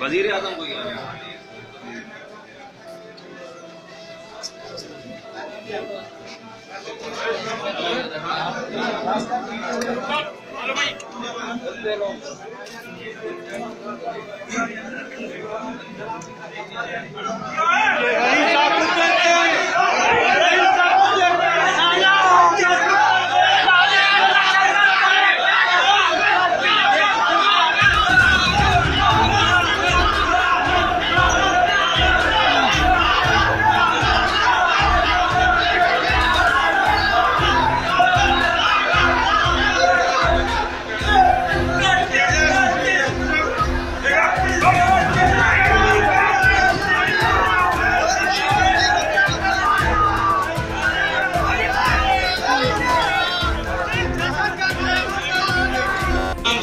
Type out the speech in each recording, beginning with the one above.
वजीर आजम को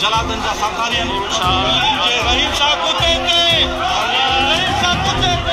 जलातंजा साकारियन रहीम शाह को कहते रहीम शाह को कहते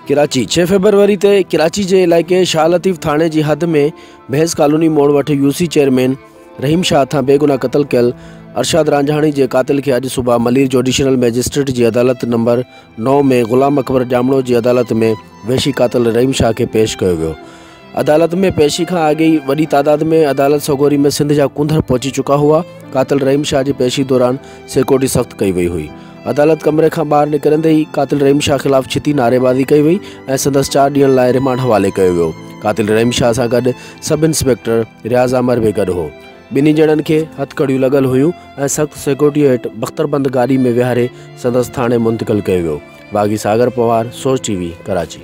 कराची 6 फरवरी ते कराची के इलाके शाह लतीफ़ थाने की हद में भैंस कॉलोनी मोड़ वट यूसी चेयरमैन रहीम शाह था बेगुनाह कत्ल कल अरशाद रांझानी के कातिल के अज सुबह मलीर जुडिशनल मैजिस्ट्रेट की अदालत नंबर 9 में गुलाम अकबर जामणो की अदालत में वेशी कातिल रहीम शाह के पेश किया गयो। अदालत में पेशी का आगे ही वही तादाद में अदालत सगोरी में सिंध जा कुंधर पहुंची चुका हुआ। कातिल रहीम शाह की पेशी दौरान सिक्योरिटी सख्त कई वही हुई। अदालत कमरे का बाहर निकरंदे ही कातिल रहीम शाह खिलाफ छिती नारेबाजी कई वही ऐं संदसि 4 ॾींहनि लाइ रिमांड हवाले कयो वियो। कातिल रहीम शाह सां गॾु सब इंस्पेक्टर रियाज़ आमर भी गॾु हो। ॿिन्ही ॼणनि खे हथकड़ियूं लॻल हुयूं ऐं सख़्त सिक्योरिटी हेठि बख़्तरबंद गाड़ी में विहारे संदसि थाणे मुंतक़िल कयो वियो। बाग़ी सागर पवार, सोच टीवी, कराची।